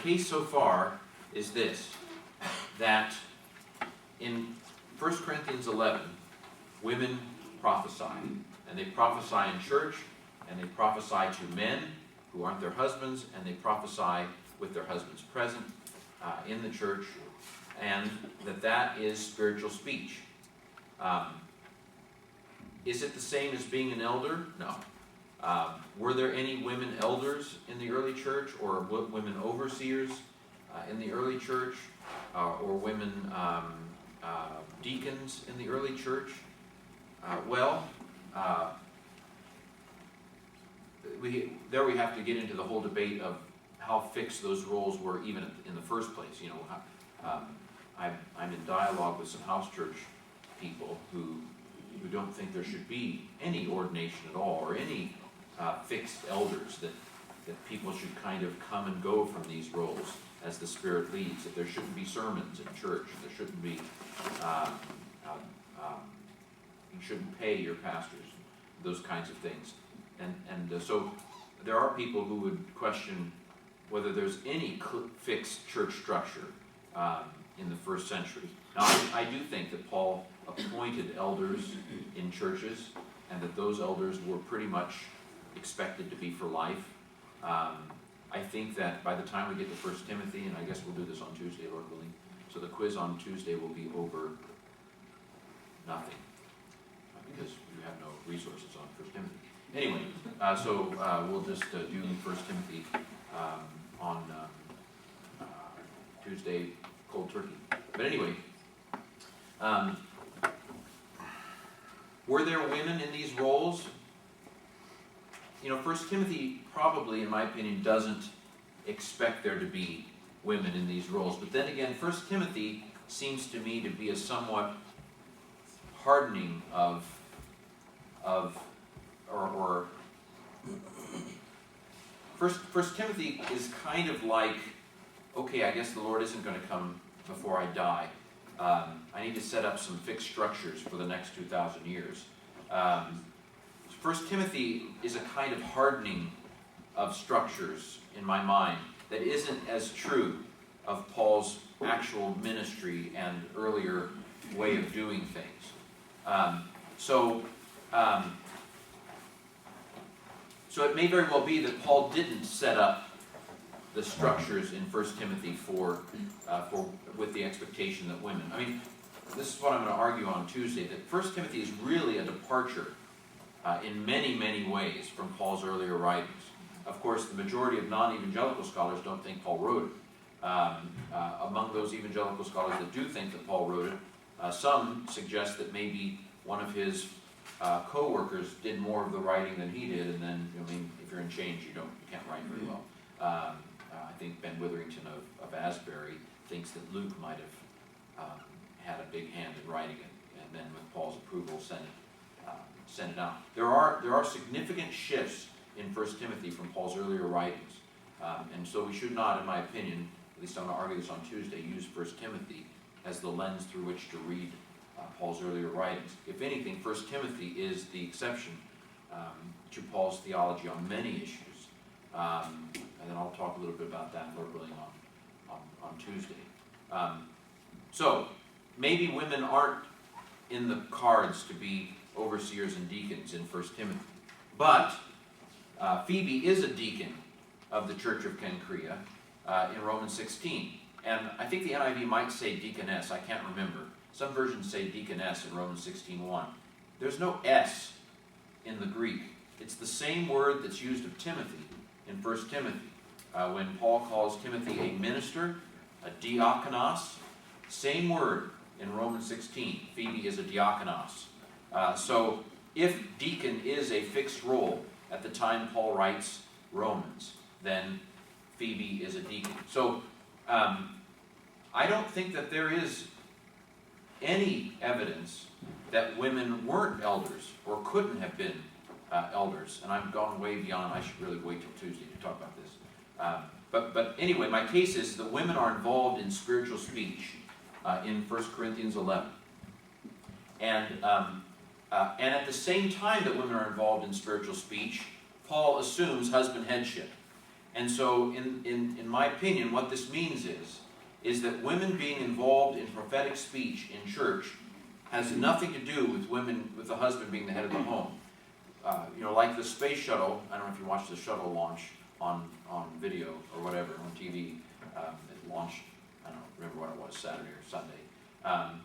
case so far is this, that in 1 Corinthians 11, women prophesy. And they prophesy in church, and they prophesy to men who aren't their husbands, and they prophesy with their husbands present in the church, and that is spiritual speech. Is it the same as being an elder? No. Were there any women elders in the early church, or women overseers in the early church, or women deacons in the early church? There we have to get into the whole debate of how fixed those roles were even in the first place. You know, I'm in dialogue with some house church people who don't think there should be any ordination at all, or any fixed elders, that people should kind of come and go from these roles as the Spirit leads, that there shouldn't be sermons in church, and there shouldn't be, you shouldn't pay your pastors, those kinds of things. So there are people who would question whether there's any fixed church structure in the first century. Now, I do think that Paul appointed elders in churches, and that those elders were pretty much expected to be for life. I think that by the time we get to 1 Timothy, and I guess we'll do this on Tuesday, Lord willing, so the quiz on Tuesday will be over nothing, because you have no resources on 1 Timothy. Anyway, so we'll just do 1 Timothy on Tuesday, cold turkey. But anyway, were there women in these roles? You know, 1 Timothy probably, in my opinion, doesn't expect there to be women in these roles. But then again, 1 Timothy seems to me to be a somewhat hardening of First Timothy is kind of like, okay, I guess the Lord isn't going to come before I die. I need to set up some fixed structures for the next 2,000 years. 1 Timothy is a kind of hardening of structures in my mind that isn't as true of Paul's actual ministry and earlier way of doing things. So it may very well be that Paul didn't set up the structures in 1 Timothy with the expectation that women. I mean, this is what I'm going to argue on Tuesday, that 1 Timothy is really a departure in many, many ways from Paul's earlier writings. Of course, the majority of non-evangelical scholars don't think Paul wrote it. Among those evangelical scholars that do think that Paul wrote it, some suggest that maybe one of his co-workers did more of the writing than he did, and then, I mean, if you're in chains, you can't write very well. I think Ben Witherington of Asbury thinks that Luke might have had a big hand in writing it, and then with Paul's approval sent it out. There are significant shifts in 1 Timothy from Paul's earlier writings, and so we should not, in my opinion, at least I'm going to argue this on Tuesday, use 1 Timothy as the lens through which to read Paul's earlier writings. If anything, 1 Timothy is the exception to Paul's theology on many issues. And then I'll talk a little bit about that, Lord willing, on Tuesday. So, maybe women aren't in the cards to be overseers and deacons in 1 Timothy. But Phoebe is a deacon of the Church of Cenchrea in Romans 16. And I think the NIV might say deaconess. I can't remember. Some versions say deaconess in Romans 16:1. There's no S in the Greek. It's the same word that's used of Timothy in 1 Timothy. When Paul calls Timothy a minister, a diakonos, same word in Romans 16. Phoebe is a diakonos. So if deacon is a fixed role at the time Paul writes Romans, then Phoebe is a deacon. So I don't think that there is any evidence that women weren't elders or couldn't have been elders. And I've gone way beyond. I should really wait till Tuesday to talk about this. But anyway, my case is that women are involved in spiritual speech in 1 Corinthians 11. And at the same time that women are involved in spiritual speech, Paul assumes husband headship. And so in my opinion, what this means is that women being involved in prophetic speech in church has nothing to do with women, with the husband being the head of the home. You know, like the space shuttle, I don't know if you watched the shuttle launch on video or whatever, on TV. It launched, I don't remember what it was, Saturday or Sunday.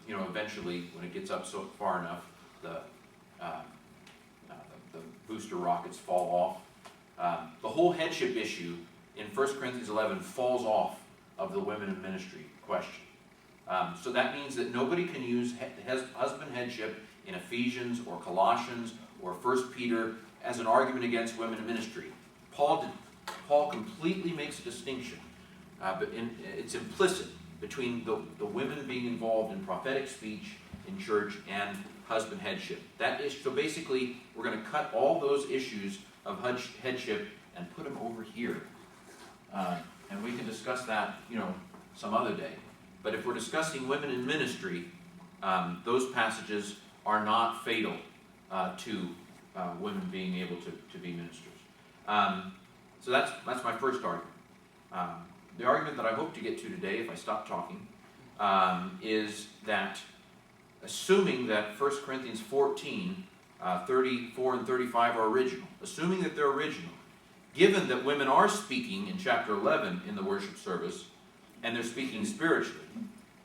You know, eventually, when it gets up so far enough, the booster rockets fall off. The whole headship issue in 1 Corinthians 11 falls off of the women in ministry question. So that means that nobody can use husband headship in Ephesians or Colossians or 1 Peter as an argument against women in ministry. Paul completely makes a distinction, but it's implicit between the women being involved in prophetic speech in church and husband headship. That is, so basically, we're going to cut all those issues of headship and put them over here. And we can discuss that, you know, some other day. But if we're discussing women in ministry, those passages are not fatal to women being able to be ministers. So that's my first argument. The argument that I hope to get to today, if I stop talking, is that assuming that 1 Corinthians 14, 34 and 35 are original, assuming that they're original, given that women are speaking in chapter 11 in the worship service, and they're speaking spiritually,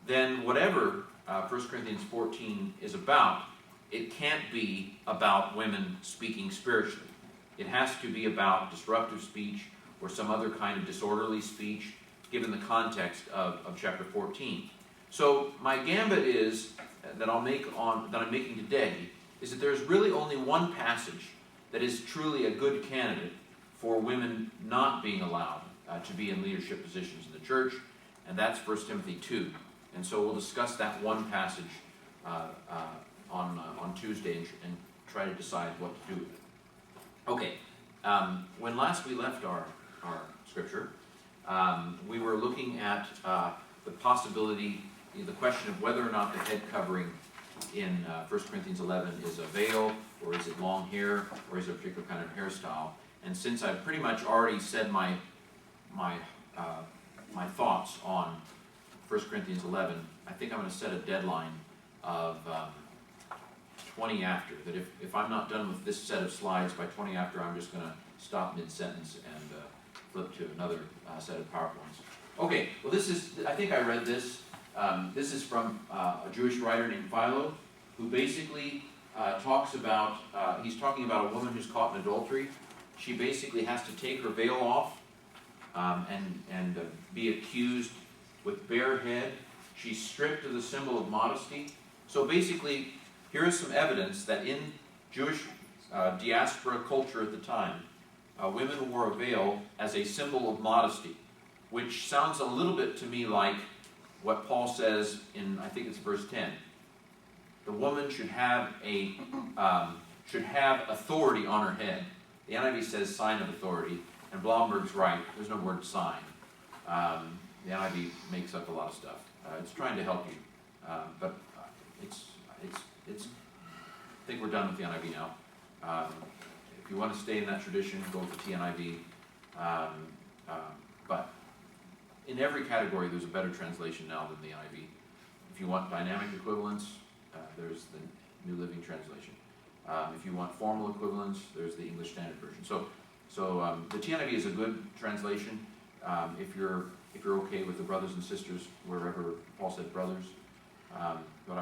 then whatever 1 Corinthians 14 is about, it can't be about women speaking spiritually. It has to be about disruptive speech or some other kind of disorderly speech, given the context of chapter 14. So my gambit is that I'm making today is that there's really only one passage that is truly a good candidate for women not being allowed to be in leadership positions in the church, and that's 1 Timothy 2. And so we'll discuss that one passage on Tuesday and try to decide what to do with it. Okay, when last we left our scripture, we were looking at the possibility, the question of whether or not the head covering in 1 Corinthians 11 is a veil, or is it long hair, or is it a particular kind of hairstyle. And since I've pretty much already said my thoughts on 1 Corinthians 11, I think I'm going to set a deadline of 20 after. That if I'm not done with this set of slides by 20 after, I'm just going to stop mid-sentence and flip to another set of PowerPoints. Okay, well this is, I think I read this. This is from a Jewish writer named Philo, who basically talks about, he's talking about a woman who's caught in adultery. She basically has to take her veil off and be accused with bare head. She's stripped of the symbol of modesty. So basically, here is some evidence that in Jewish diaspora culture at the time, women wore a veil as a symbol of modesty, which sounds a little bit to me like what Paul says in, I think it's verse 10. The woman should have authority on her head. The NIV says sign of authority, and Blomberg's right. There's no word sign. The NIV makes up a lot of stuff. It's trying to help you, but it's. I think we're done with the NIV now. If you want to stay in that tradition, go with the TNIV. But in every category, there's a better translation now than the NIV. If you want dynamic equivalence, there's the New Living Translation. If you want formal equivalence, there's the English Standard Version. So the TNIV is a good translation if you're okay with the brothers and sisters wherever Paul said brothers. But